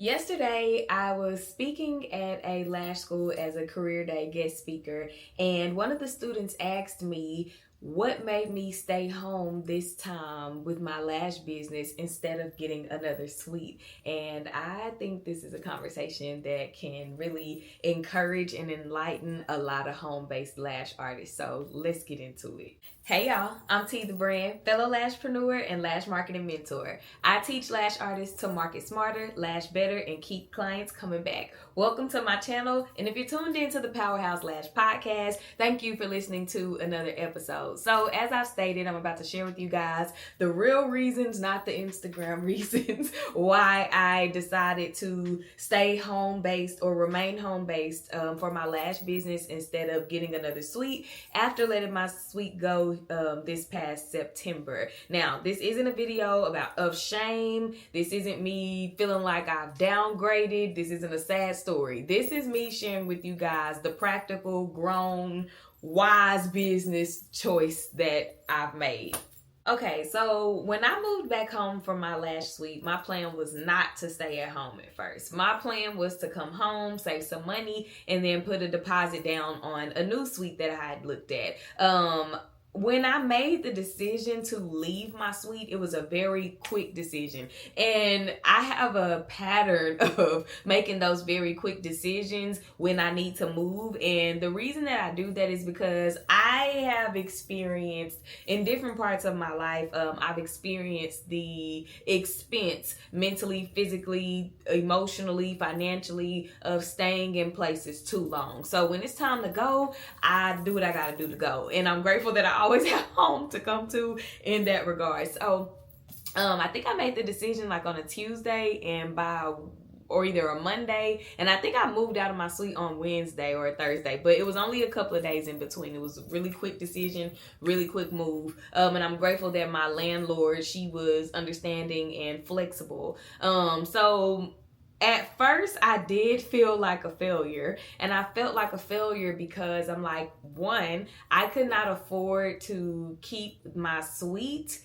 Yesterday, I was speaking at a lash school as a career day guest speaker, and one of the students asked me what made me stay home this time with my lash business instead of getting another suite. And I think this is a conversation that can really encourage and enlighten a lot of home based lash artists. So let's get into it. Hey y'all, I'm T the Brand, fellow lashpreneur and lash marketing mentor. I teach lash artists to market smarter, lash better, and keep clients coming back. Welcome to my channel, and if you're tuned into the Powerhouse Lash Podcast, thank you for listening to another episode. So as I've stated, I'm about to share with you guys the real reasons, not the Instagram reasons, why I decided to stay home-based or remain home-based for my lash business instead of getting another suite after letting my suite go this past September. Now, this isn't a video of shame. This isn't me feeling like I've downgraded. This isn't a sad story. This is me sharing with you guys the practical, grown, wise business choice that I've made. Okay, so when I moved back home from my lash suite, my plan was not to stay at home at first. My plan was to come home, save some money, and then put a deposit down on a new suite that I had looked at. When I made the decision to leave my suite, it was a very quick decision. And I have a pattern of making those very quick decisions when I need to move. And the reason that I do that is because I have experienced in different parts of my life, I've experienced the expense mentally, physically, emotionally, financially of staying in places too long. So when it's time to go, I do what I gotta do to go. And I'm grateful that I always have home to come to in that regard. So I think I made the decision like on a Tuesday and or either a Monday, and I think I moved out of my suite on Wednesday or a Thursday, but it was only a couple of days in between. It was a really quick decision, really quick move, and I'm grateful that my landlord, she was understanding and flexible. So at first, I did feel like a failure, and I felt like a failure because I'm like, one, I could not afford to keep my suite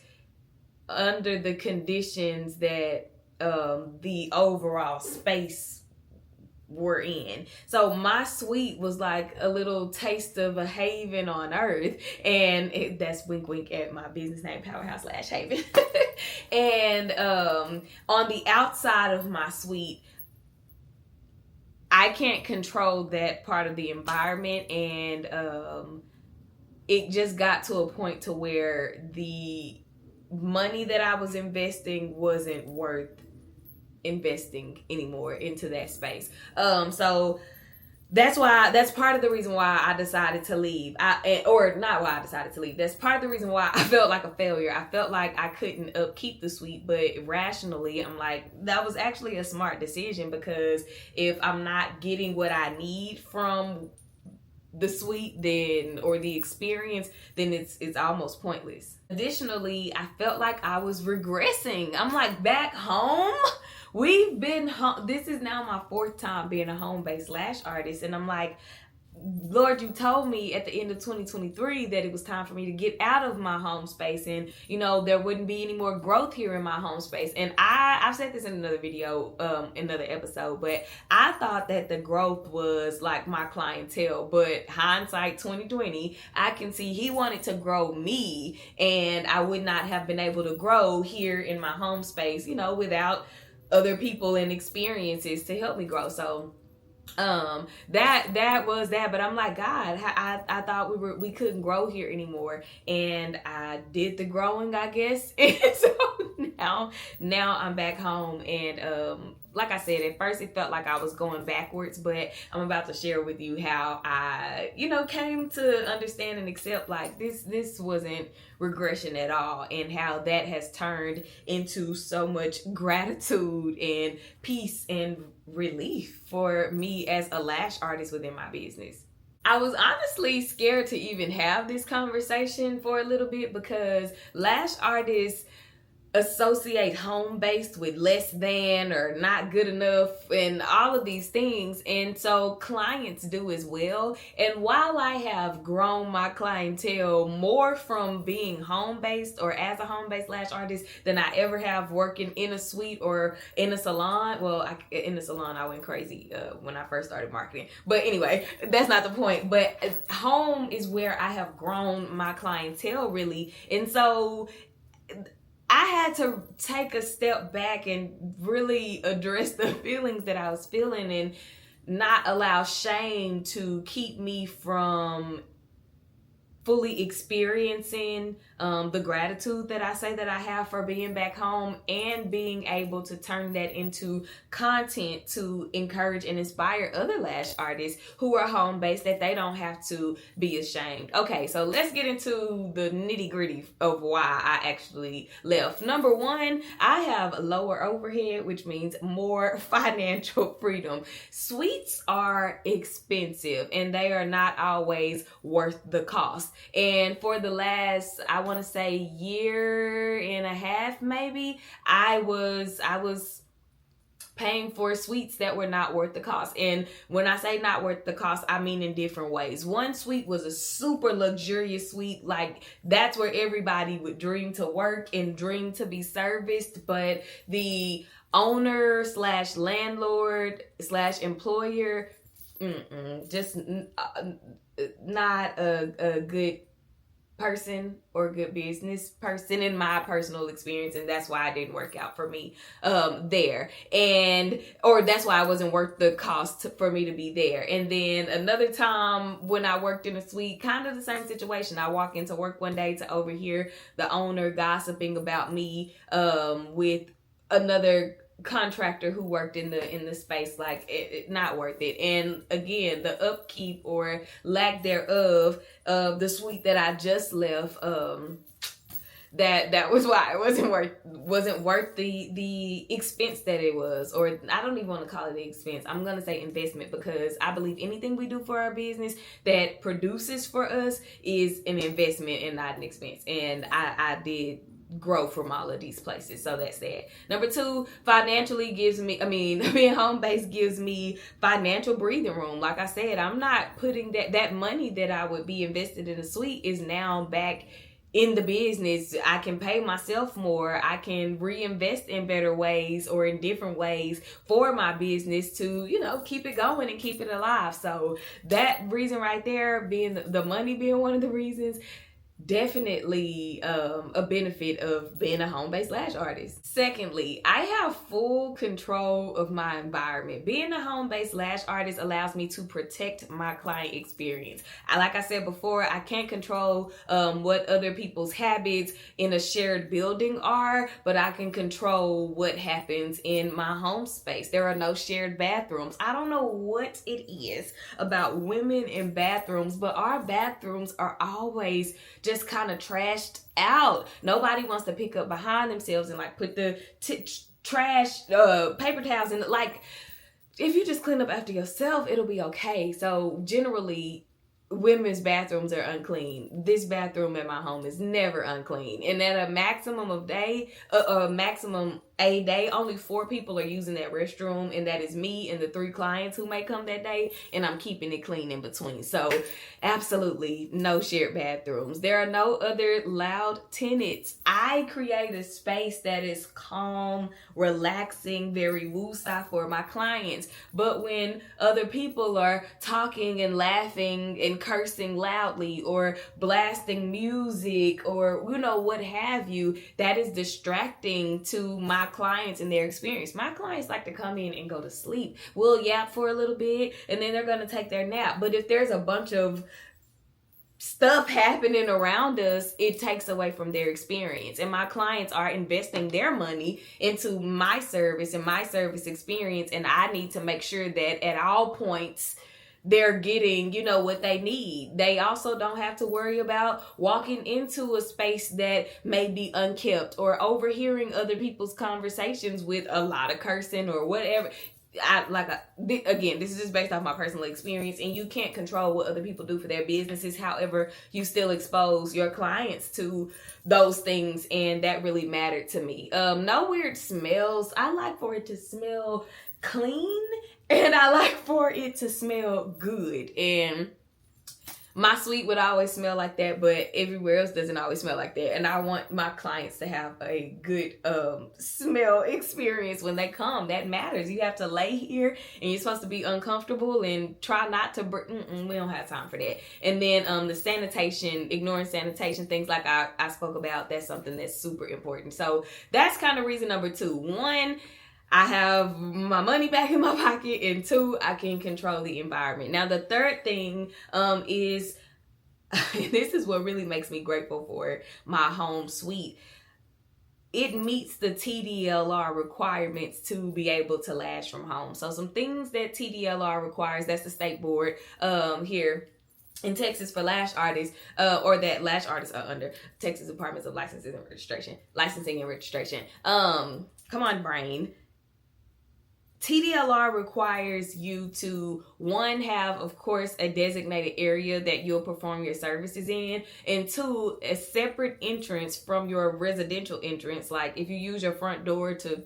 under the conditions that the overall space were in. So my suite was like a little taste of a haven on earth, and that's wink wink at my business name, Powerhouse Lash Haven. And on the outside of my suite, I can't control that part of the environment, and it just got to a point to where the money that I was investing wasn't worth investing anymore into that space. So that's part of the reason why I decided to leave. Or not why I decided to leave. That's part of the reason why I felt like a failure. I felt like I couldn't upkeep the suite, but rationally, I'm like, that was actually a smart decision, because if I'm not getting what I need from the suite then, or the experience, then it's almost pointless. Additionally, I felt like I was regressing. I'm like, back home? We've been home. This is now my fourth time being a home-based lash artist, and I'm like, Lord, you told me at the end of 2023 that it was time for me to get out of my home space, and there wouldn't be any more growth here in my home space. And I've said this in another video, another episode, but I thought that the growth was like my clientele. But hindsight 2020, I can see he wanted to grow me, and I would not have been able to grow here in my home space, without other people and experiences to help me grow. So that was that. But I'm like, God, I thought we couldn't grow here anymore, and I did the growing, I guess. And so now I'm back home, and like I said, at first it felt like I was going backwards, but I'm about to share with you how I, came to understand and accept like this wasn't regression at all, and how that has turned into so much gratitude and peace and relief for me as a lash artist within my business. I was honestly scared to even have this conversation for a little bit, because lash artists, associate home-based with less than or not good enough and all of these things, and so clients do as well. And while I have grown my clientele more from being home-based or as a home-based lash artist than I ever have working in a suite or in a salon, in the salon I went crazy when I first started marketing, but anyway, that's not the point. But home is where I have grown my clientele really, and so I had to take a step back and really address the feelings that I was feeling and not allow shame to keep me from fully experiencing the gratitude that I say that I have for being back home, and being able to turn that into content to encourage and inspire other lash artists who are home based, that they don't have to be ashamed. Okay, so let's get into the nitty gritty of why I actually left. Number one, I have lower overhead, which means more financial freedom. Suites are expensive and they are not always worth the cost. And for the last, I want to say, year and a half, maybe, I was paying for suites that were not worth the cost. And when I say not worth the cost, I mean in different ways. One suite was a super luxurious suite. Like, that's where everybody would dream to work and dream to be serviced. But the owner slash landlord slash employer, just not a good person or good business person in my personal experience, and that's why it didn't work out for me there, or that's why it wasn't worth the cost for me to be there. And then another time when I worked in a suite, kind of the same situation. I walk into work one day to overhear the owner gossiping about me with another contractor who worked in the space. Like, it not worth it. And again, the upkeep or lack thereof of the suite that I just left, that was why it wasn't worth the expense that it was. Or I don't even want to call it the expense. I'm gonna say investment, because I believe anything we do for our business that produces for us is an investment and not an expense. And I did grow from all of these places, so that's that. Number two, financially being home based gives me financial breathing room. Like I said, I'm not putting that money that I would be invested in a suite is now back in the business. I can pay myself more. I can reinvest in better ways or in different ways for my business to, keep it going and keep it alive. So that reason right there, being the money being one of the reasons, definitely a benefit of being a home-based lash artist. Secondly, I have full control of my environment. Being a home-based lash artist allows me to protect my client experience. Like I said before, I can't control what other people's habits in a shared building are, but I can control what happens in my home space. There are no shared bathrooms. I don't know what it is about women in bathrooms, but our bathrooms are always just kind of trashed out. Nobody wants to pick up behind themselves and put the trash paper towels in. Like, if you just clean up after yourself, it'll be okay. So generally, women's bathrooms are unclean. This bathroom at my home is never unclean. And at a maximum a day, only 4 people are using that restroom, and that is me and the 3 clients who may come that day, and I'm keeping it clean in between. So absolutely no shared bathrooms. There are no other loud tenants. I create a space that is calm, relaxing, very woosah for my clients. But when other people are talking and laughing and cursing loudly or blasting music or what have you, that is distracting to my clients and their experience. My clients like to come in and go to sleep. We'll yap for a little bit and then they're going to take their nap. But if there's a bunch of stuff happening around us, it takes away from their experience. And my clients are investing their money into my service and my service experience, and I need to make sure that at all points they're getting, what they need. They also don't have to worry about walking into a space that may be unkept or overhearing other people's conversations with a lot of cursing or whatever. again, this is just based off my personal experience, and you can't control what other people do for their businesses. However, you still expose your clients to those things, and that really mattered to me. No weird smells. I like for it to smell clean, and I like for it to smell good. And my suite would always smell like that, but everywhere else doesn't always smell like that. And I want my clients to have a good smell experience when they come. That matters. You have to lay here, and you're supposed to be uncomfortable and try not to we don't have time for that. And then the sanitation, ignoring sanitation, things like I spoke about, that's something that's super important. So that's kind of reason number 2. 1, I have my money back in my pocket, and 2, I can control the environment. Now, the third thing is, and this is what really makes me grateful for my home suite. It meets the TDLR requirements to be able to lash from home. So some things that TDLR requires, that's the state board here in Texas for lash artists, or that lash artists are under, Texas Departments of Licensing and Registration. Come on, brain. TDLR requires you to, 1, have, of course, a designated area that you'll perform your services in, and 2, a separate entrance from your residential entrance. Like if you use your front door to,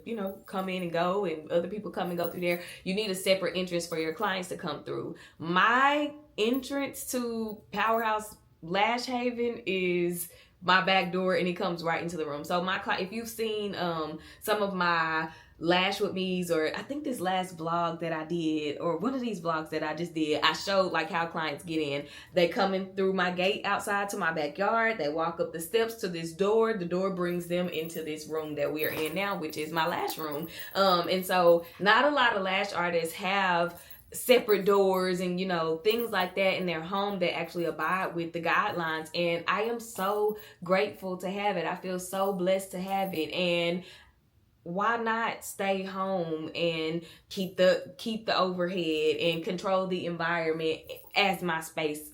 come in and go, and other people come and go through there, you need a separate entrance for your clients to come through. My entrance to Powerhouse Lash Haven is my back door, and it comes right into the room. So if you've seen some of my Lash with me's, or I think this last vlog that I did, or one of these vlogs that I just did, I showed like how clients get in. They come in through my gate outside to my backyard. They walk up the steps to this door. The door brings them into this room that we are in now, which is my lash room. And so not a lot of lash artists have separate doors and things like that in their home that actually abide with the guidelines, and I am so grateful to have it. I feel so blessed to have it. And why not stay home and keep the overhead and control the environment as my space,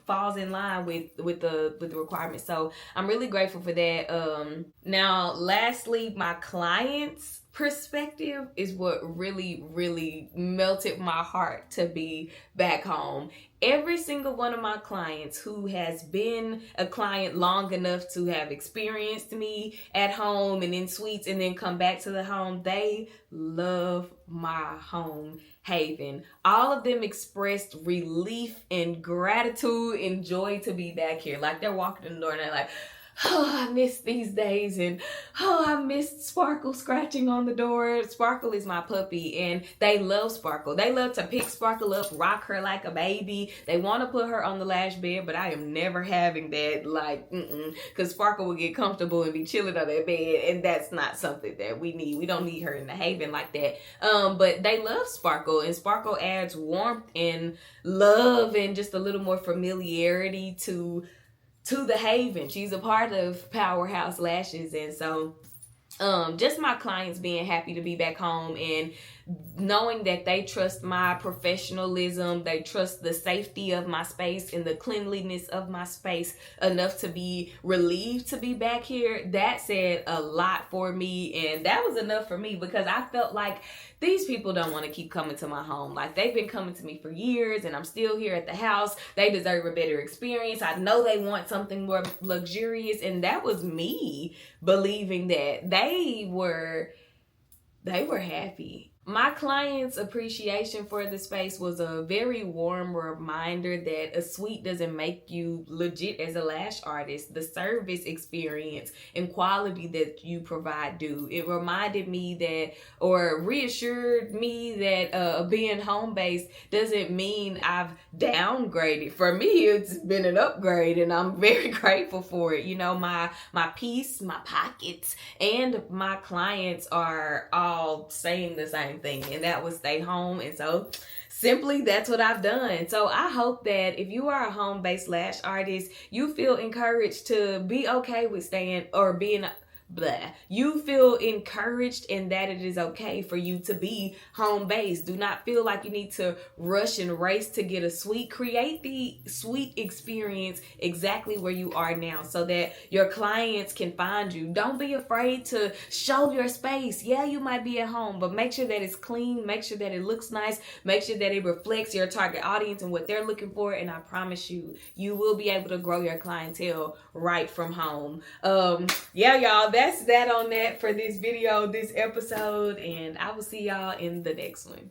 falls in line with the requirements. So I'm really grateful for that. Now, lastly, my clients' perspective is what really, really melted my heart to be back home. Every single one of my clients who has been a client long enough to have experienced me at home and in suites and then come back to the home, they love my home haven. All of them expressed relief and gratitude and joy to be back here. Like they're walking in the door and they're like, oh, I miss these days, and I missed Sparkle scratching on the door. Sparkle is my puppy, and they love Sparkle. They love to pick Sparkle up, rock her like a baby. They want to put her on the lash bed, but I am never having that, because Sparkle will get comfortable and be chilling on that bed, and that's not something that we need. We don't need her in the haven like that. But they love Sparkle, and Sparkle adds warmth and love and just a little more familiarity to the haven. She's a part of Powerhouse Lashes. And so just my clients being happy to be back home and knowing that they trust my professionalism, they trust the safety of my space and the cleanliness of my space enough to be relieved to be back here, that said a lot for me. And that was enough for me, because I felt like these people don't want to keep coming to my home. Like, they've been coming to me for years and I'm still here at the house. They deserve a better experience. I know they want something more luxurious, and that was me believing that they were happy. My client's appreciation for the space was a very warm reminder that a suite doesn't make you legit as a lash artist. The service experience and quality that you provide do. It reminded me that, or reassured me that being home-based doesn't mean I've downgraded. For me, it's been an upgrade, and I'm very grateful for it. My peace, my pockets, and my clients are all saying the same thing, and that was stay home. And so simply, that's what I've done. So I hope that if you are a home-based lash artist, you feel encouraged to be okay with staying or being blah. You feel encouraged in that it is okay for you to be home based. Do not feel like you need to rush and race to get a suite. Create the suite experience exactly where you are now so that your clients can find you. Don't be afraid to show your space. Yeah, you might be at home, but make sure that it's clean, make sure that it looks nice, make sure that it reflects your target audience and what they're looking for, and I promise you, you will be able to grow your clientele right from home. Yeah, y'all, that's that on that for this video, this episode, and I will see y'all in the next one.